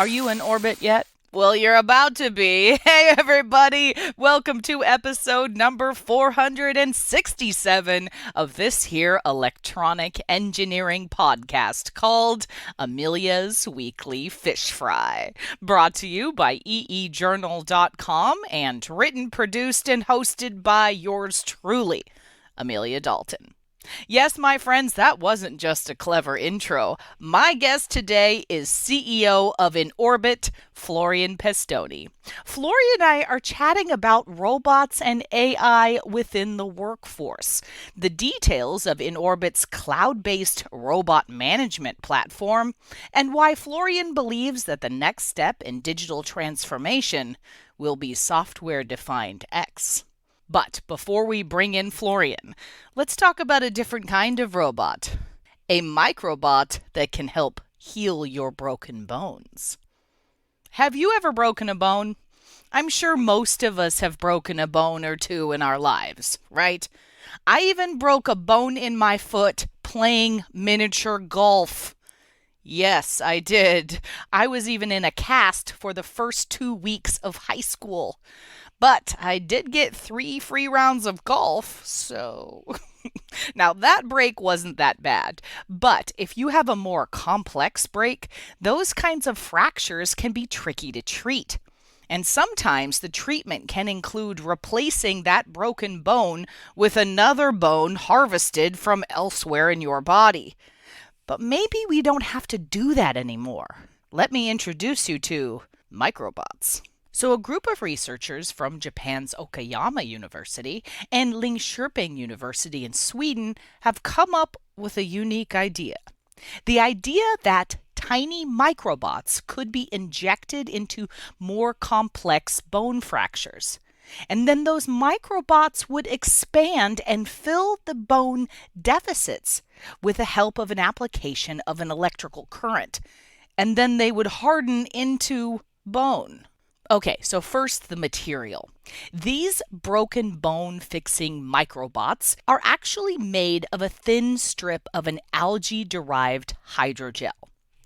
Are you in orbit yet? Well, you're about to be. Hey, everybody. Welcome to episode number 467 of this here electronic engineering podcast called Amelia's Weekly Fish Fry. Brought to you by eejournal.com and written, produced, and hosted by yours truly, Amelia Dalton. Yes, my friends, that wasn't just a clever intro. My guest today is CEO of InOrbit, Florian Pestoni. Florian and I are chatting about robots and AI within the workforce, the details of InOrbit's cloud-based robot management platform, and why Florian believes that the next step in digital transformation will be software-defined X. But before we bring in Florian, let's talk about a different kind of robot. A microbot that can help heal your broken bones. Have you ever broken a bone? I'm sure most of us have broken a bone or two in our lives, right? I even broke a bone in my foot playing miniature golf. Yes, I did. I was even in a cast for the first 2 weeks of high school. But I did get 3 free rounds of golf, so... Now, that break wasn't that bad. But if you have a more complex break, those kinds of fractures can be tricky to treat. And sometimes the treatment can include replacing that broken bone with another bone harvested from elsewhere in your body. But maybe we don't have to do that anymore. Let me introduce you to microbots. So a group of researchers from Japan's Okayama University and Linköping University in Sweden have come up with a unique idea. The idea that tiny microbots could be injected into more complex bone fractures. And then those microbots would expand and fill the bone deficits with the help of an application of an electrical current. And then they would harden into bone. Okay, so first the material. These broken bone fixing microbots are actually made of a thin strip of an algae-derived hydrogel.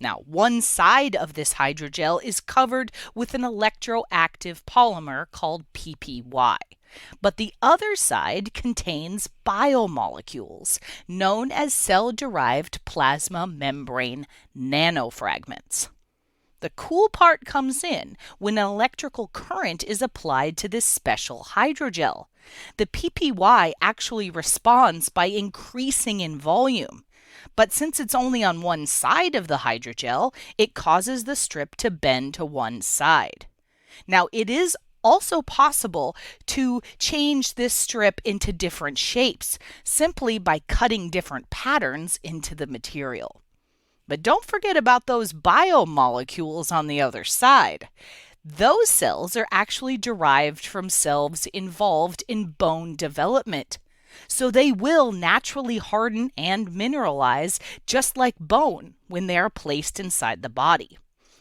Now, one side of this hydrogel is covered with an electroactive polymer called PPY. But the other side contains biomolecules known as cell-derived plasma membrane nanofragments. The cool part comes in when an electrical current is applied to this special hydrogel. The PPY actually responds by increasing in volume. But since it's only on one side of the hydrogel, it causes the strip to bend to one side. Now, it is also possible to change this strip into different shapes simply by cutting different patterns into the material. But don't forget about those biomolecules on the other side. Those cells are actually derived from cells involved in bone development. So they will naturally harden and mineralize just like bone when they are placed inside the body.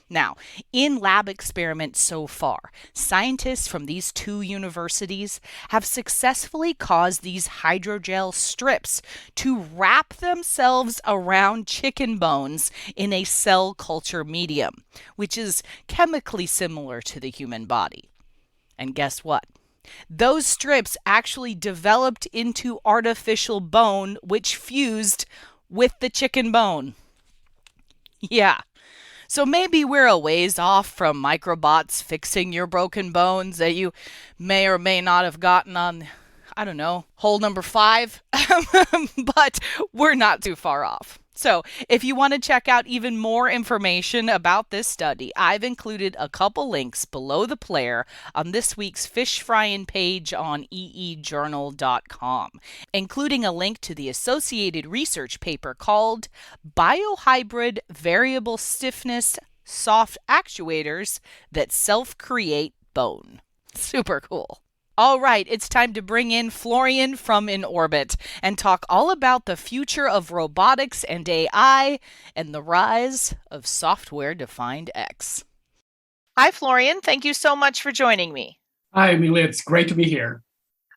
Now, in lab experiments so far, scientists from these 2 universities have successfully caused these hydrogel strips to wrap themselves around chicken bones in a cell culture medium, which is chemically similar to the human body. And guess what? Those strips actually developed into artificial bone, which fused with the chicken bone. Yeah. So maybe we're a ways off from microbots fixing your broken bones that you may or may not have gotten on, I don't know, hole number 5. But we're not too far off. So if you want to check out even more information about this study, I've included a couple links below the player on this week's Fish Frying page on eejournal.com, including a link to the associated research paper called Biohybrid Variable Stiffness Soft Actuators That Self-Create Bone. Super cool. All right, it's time to bring in Florian from InOrbit and talk all about the future of robotics and AI and the rise of software-defined X. Hi, Florian. Thank you so much for joining me. Hi, Amelia. It's great to be here.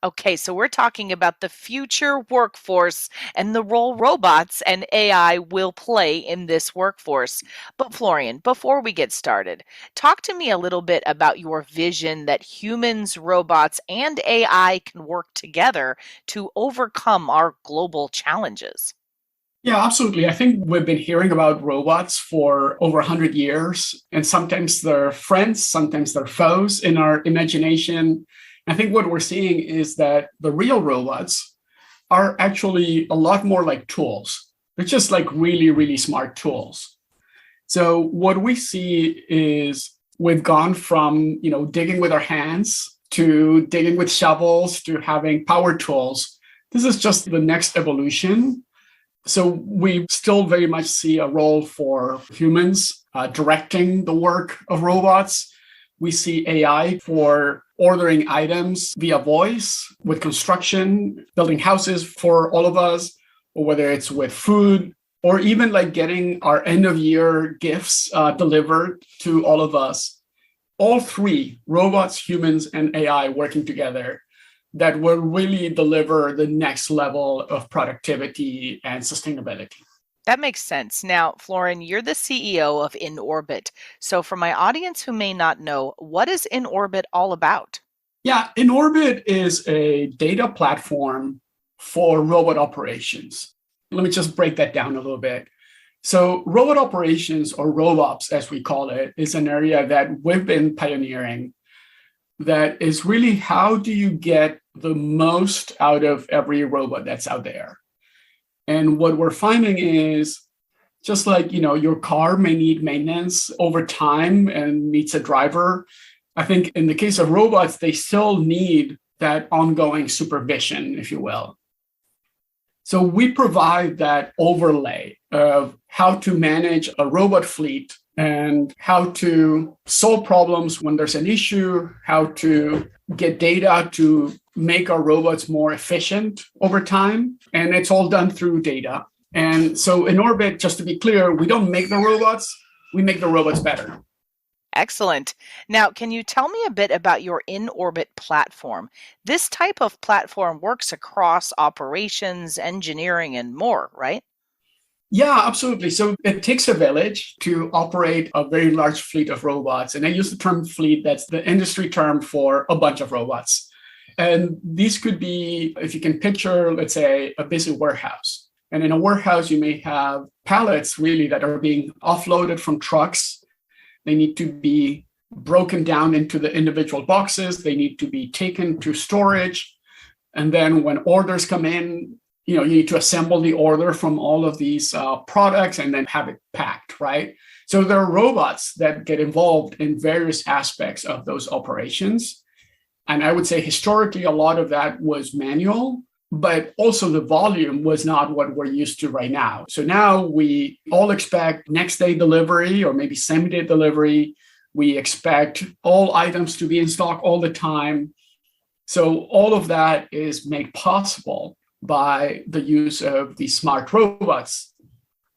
Okay, so we're talking about the future workforce and the role robots and AI will play in this workforce. But Florian, before we get started, talk to me a little bit about your vision that humans, robots, and AI can work together to overcome our global challenges. Yeah, absolutely. I think we've been hearing about robots for over 100 years, and sometimes they're friends, sometimes they're foes in our imagination. I think what we're seeing is that the real robots are actually a lot more like tools. They're just like really, really smart tools. So what we see is we've gone from, digging with our hands to digging with shovels to having power tools. This is just the next evolution. So we still very much see a role for humans directing the work of robots. We see AI for ordering items via voice with construction, building houses for all of us, or whether it's with food, or even like getting our end of year gifts delivered to all of us. All three, robots, humans, and AI working together, that will really deliver the next level of productivity and sustainability. That makes sense. Now, Florian, you're the CEO of InOrbit. So, for my audience who may not know, what is InOrbit all about? Yeah, InOrbit is a data platform for robot operations. Let me just break that down a little bit. So, robot operations, or RobOps as we call it, is an area that we've been pioneering. That is really, how do you get the most out of every robot that's out there? And what we're finding is, just like your car may need maintenance over time and needs a driver, I think in the case of robots, they still need that ongoing supervision, if you will. So we provide that overlay of how to manage a robot fleet and how to solve problems when there's an issue, how to get data to make our robots more efficient over time. And it's all done through data. And so InOrbit, just to be clear, we don't make the robots, we make the robots better. Excellent. Now, can you tell me a bit about your InOrbit platform? This type of platform works across operations, engineering, and more, right? Yeah, absolutely. So it takes a village to operate a very large fleet of robots. And I use the term fleet, that's the industry term for a bunch of robots. And these could be, if you can picture, let's say, a busy warehouse. And in a warehouse, you may have pallets really that are being offloaded from trucks. They need to be broken down into the individual boxes. They need to be taken to storage. And then when orders come in, you need to assemble the order from all of these products and then have it packed, right? So there are robots that get involved in various aspects of those operations. And I would say historically, a lot of that was manual, but also the volume was not what we're used to right now. So now we all expect next day delivery or maybe same day delivery. We expect all items to be in stock all the time. So all of that is made possible by the use of these smart robots.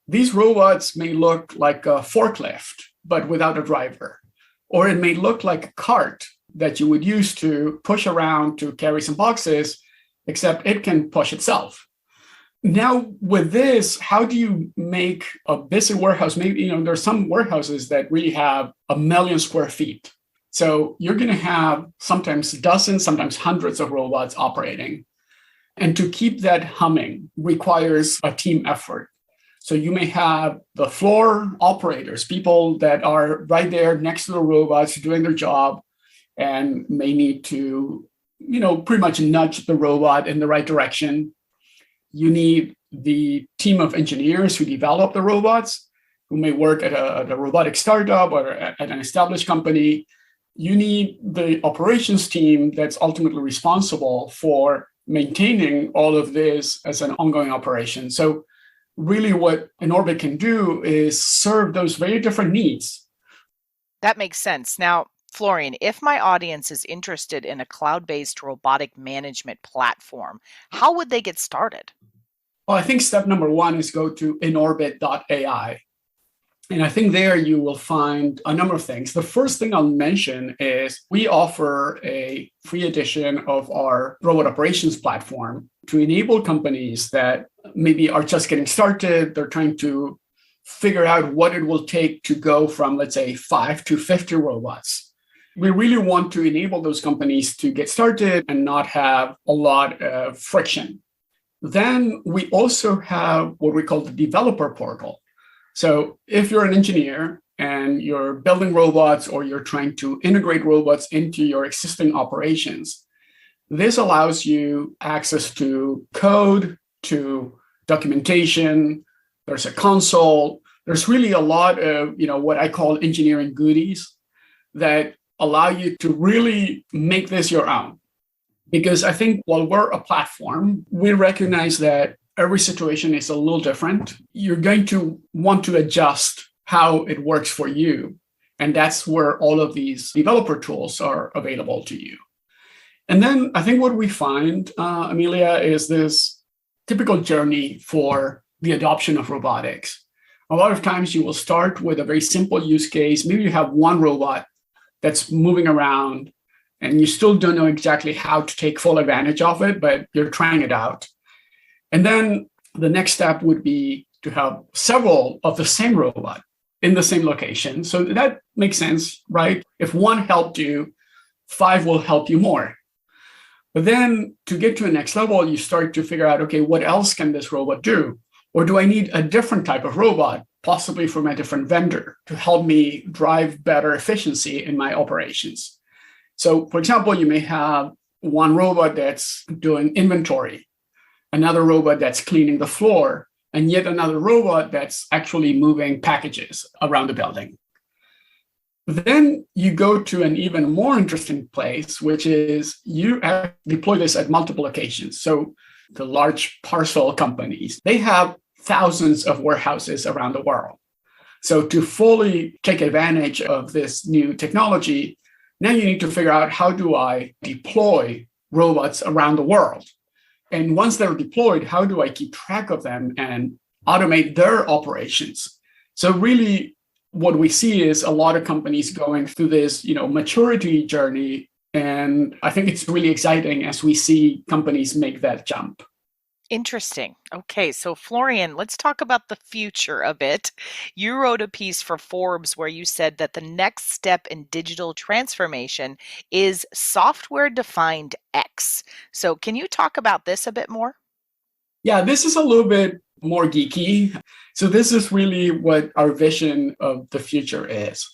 These robots may look like a forklift, but without a driver. Or it may look like a cart that you would use to push around to carry some boxes, except it can push itself. Now, with this, how do you make a busy warehouse? Maybe, there's some warehouses that really have 1 million square feet. So you're going to have sometimes dozens, sometimes hundreds of robots operating. And to keep that humming requires a team effort. So you may have the floor operators, people that are right there next to the robots doing their job and may need to, pretty much nudge the robot in the right direction. You need the team of engineers who develop the robots, who may work at a robotic startup or at an established company. You need the operations team that's ultimately responsible for maintaining all of this as an ongoing operation. So really what InOrbit can do is serve those very different needs. That makes sense. Now, Florian, if my audience is interested in a cloud-based robotic management platform, how would they get started? Well, I think step number one is go to inorbit.ai. And I think there you will find a number of things. The first thing I'll mention is we offer a free edition of our robot operations platform to enable companies that maybe are just getting started. They're trying to figure out what it will take to go from, let's say, 5 to 50 robots. We really want to enable those companies to get started and not have a lot of friction. Then we also have what we call the developer portal. So if you're an engineer and you're building robots or you're trying to integrate robots into your existing operations, this allows you access to code, to documentation. There's a console. There's really a lot of, what I call engineering goodies that allow you to really make this your own. Because I think while we're a platform, we recognize that every situation is a little different. You're going to want to adjust how it works for you. And that's where all of these developer tools are available to you. And then I think what we find, Amelia, is this typical journey for the adoption of robotics. A lot of times you will start with a very simple use case. Maybe you have one robot that's moving around and you still don't know exactly how to take full advantage of it, but you're trying it out. And then the next step would be to have several of the same robot in the same location. So that makes sense, right? If one helped you, 5 will help you more. But then to get to the next level, you start to figure out, okay, what else can this robot do? Or do I need a different type of robot, possibly from a different vendor, to help me drive better efficiency in my operations? So, for example, you may have one robot that's doing inventory, another robot that's cleaning the floor, and yet another robot that's actually moving packages around the building. Then you go to an even more interesting place, which is you deploy this at multiple locations. So the large parcel companies, they have thousands of warehouses around the world. So to fully take advantage of this new technology, now you need to figure out, how do I deploy robots around the world? And once they're deployed, how do I keep track of them and automate their operations? So really, what we see is a lot of companies going through this, maturity journey. And I think it's really exciting as we see companies make that jump. Interesting. Okay, so Florian, let's talk about the future a bit. You wrote a piece for Forbes where you said that the next step in digital transformation is software-defined X. So can you talk about this a bit more? Yeah, this is a little bit more geeky. So this is really what our vision of the future is.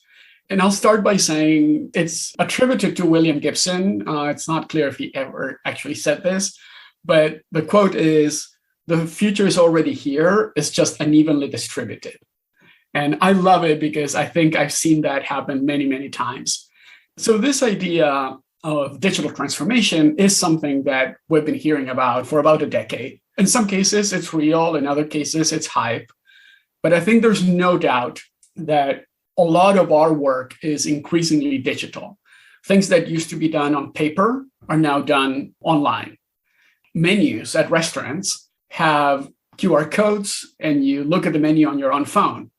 And I'll start by saying it's attributed to William Gibson. It's not clear if he ever actually said this, but the quote is, "The future is already here, it's just unevenly distributed." And I love it because I think I've seen that happen many, many times. So this idea of digital transformation is something that we've been hearing about for about a decade. In some cases, it's real. In other cases, it's hype. But I think there's no doubt that a lot of our work is increasingly digital. Things that used to be done on paper are now done online. Menus at restaurants have QR codes, and you look at the menu on your own phone.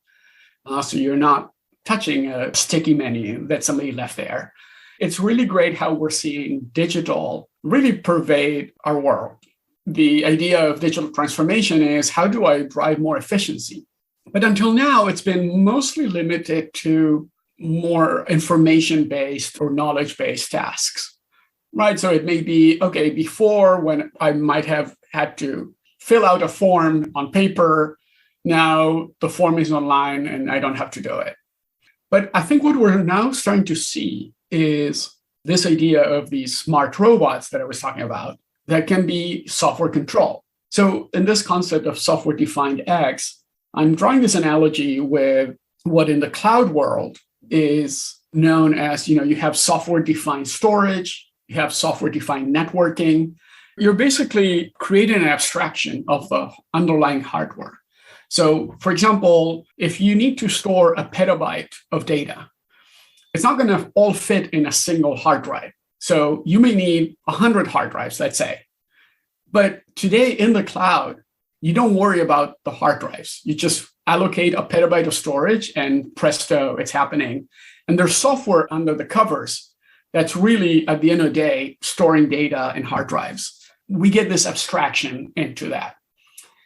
So you're not touching a sticky menu that somebody left there. It's really great how we're seeing digital really pervade our world. The idea of digital transformation is, how do I drive more efficiency? But until now, it's been mostly limited to more information-based or knowledge-based tasks, right? So it may be, okay, before, when I might have had to fill out a form on paper, now the form is online and I don't have to do it. But I think what we're now starting to see is this idea of these smart robots that I was talking about that can be software controlled. So in this concept of software-defined X, I'm drawing this analogy with what in the cloud world is known as, you have software-defined storage, you have software-defined networking. You're basically creating an abstraction of the underlying hardware. So, for example, if you need to store a petabyte of data, it's not going to all fit in a single hard drive. So you may need 100 hard drives, let's say. But today in the cloud, you don't worry about the hard drives. You just allocate a petabyte of storage, and presto, it's happening. And there's software under the covers that's really, at the end of the day, storing data in hard drives. We get this abstraction into that.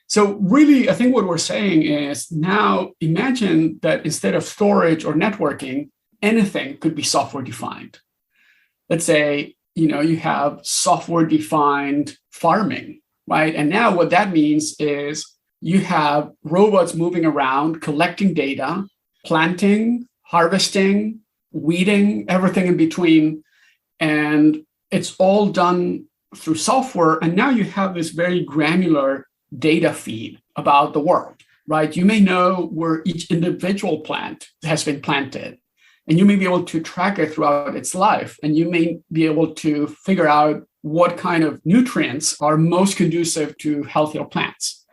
So really, I think what we're saying is now imagine that instead of storage or networking, anything could be software defined. Let's say, you have software defined farming, right? And now what that means is you have robots moving around, collecting data, planting, harvesting, weeding, everything in between. And it's all done through software. And now you have this very granular data feed about the world, right? You may know where each individual plant has been planted, and you may be able to track it throughout its life. And you may be able to figure out what kind of nutrients are most conducive to healthier plants.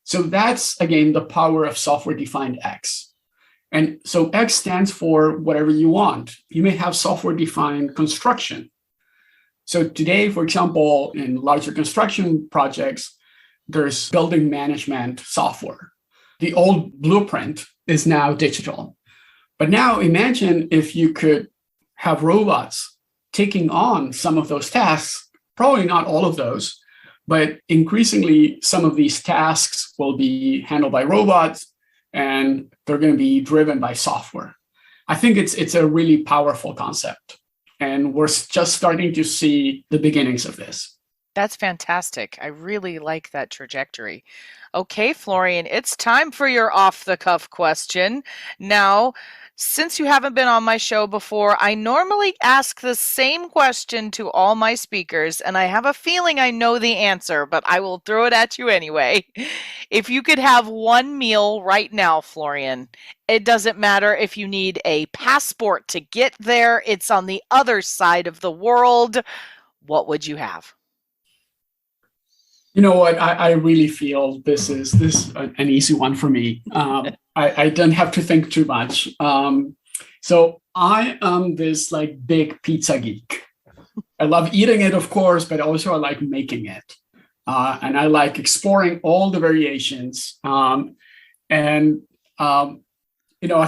So that's, again, the power of software-defined X. And so X stands for whatever you want. You may have software-defined construction. So today, for example, in larger construction projects, there's building management software. The old blueprint is now digital. But now imagine if you could have robots taking on some of those tasks, probably not all of those, but increasingly some of these tasks will be handled by robots and they're going to be driven by software. I think it's a really powerful concept. And we're just starting to see the beginnings of this. That's fantastic. I really like that trajectory. Okay, Florian, it's time for your off-the-cuff question. Now, since you haven't been on my show before, I normally ask the same question to all my speakers, and I have a feeling I know the answer, but I will throw it at you anyway. If you could have one meal right now, Florian, it doesn't matter if you need a passport to get there, it's on the other side of the world, what would you have? You know what? I really feel this is an easy one for me. I don't have to think too much. So I am this big pizza geek. I love eating it, of course, but also I like making it. And I like exploring all the variations. I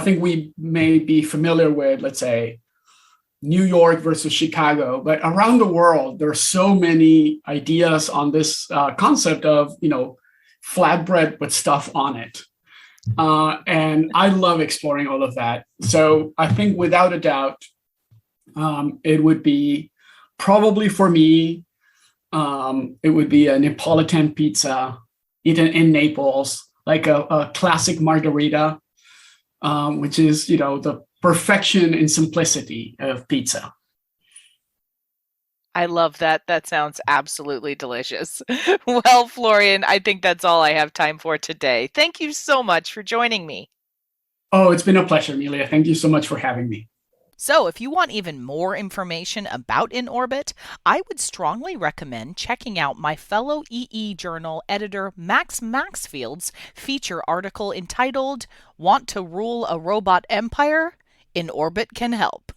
think we may be familiar with, let's say, New York versus Chicago, but around the world, there are so many ideas on this concept of, flatbread with stuff on it. And I love exploring all of that. So I think without a doubt, it would be probably for me, it would be a Neapolitan pizza eaten in Naples, like a classic margarita, which is, the perfection and simplicity of pizza. I love that. That sounds absolutely delicious. Well, Florian, I think that's all I have time for today. Thank you so much for joining me. Oh, it's been a pleasure, Amelia. Thank you so much for having me. So if you want even more information about InOrbit, I would strongly recommend checking out my fellow EE Journal editor Max Maxfield's feature article entitled, "Want to Rule a Robot Empire? InOrbit Can Help."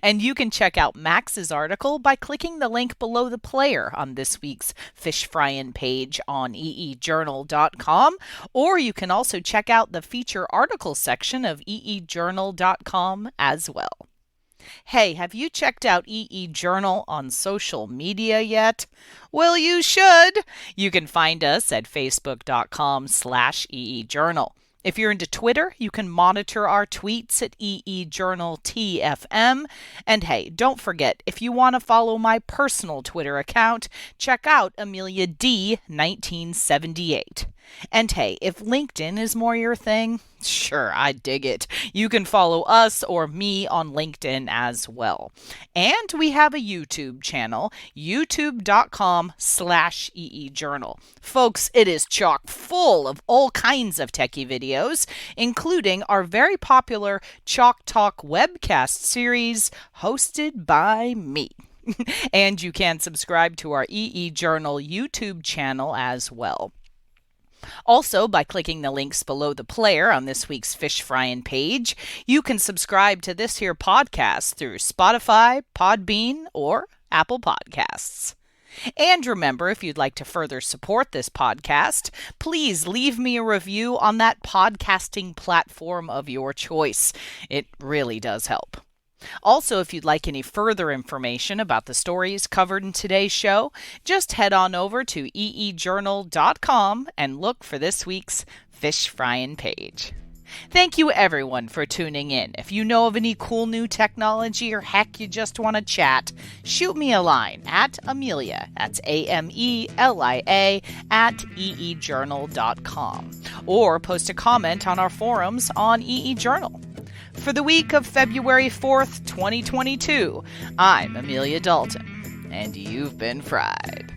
And you can check out Max's article by clicking the link below the player on this week's Fish Fryin' page on eejournal.com, or you can also check out the feature article section of eejournal.com as well. Hey, have you checked out EE Journal on social media yet? Well, you should. You can find us at facebook.com/EE Journal. If you're into Twitter, you can monitor our tweets at EE Journal TFM. And hey, don't forget, if you want to follow my personal Twitter account, check out Amelia D 1978. And hey, if LinkedIn is more your thing, sure, I dig it. You can follow us or me on LinkedIn as well. And we have a YouTube channel, youtube.com/EE Journal. Folks, it is chock full of all kinds of techie videos, including our very popular Chalk Talk webcast series hosted by me. And you can subscribe to our EE Journal YouTube channel as well. Also, by clicking the links below the player on this week's Fish Fryin' page, you can subscribe to this here podcast through Spotify, Podbean, or Apple Podcasts. And remember, if you'd like to further support this podcast, please leave me a review on that podcasting platform of your choice. It really does help. Also, if you'd like any further information about the stories covered in today's show, just head on over to eejournal.com and look for this week's Fish Frying page. Thank you everyone for tuning in. If you know of any cool new technology or heck you just want to chat, shoot me a line at Amelia, that's Amelia, at eejournal.com, or post a comment on our forums on eejournal. For the week of February 4th, 2022, I'm Amelia Dalton, and you've been fried.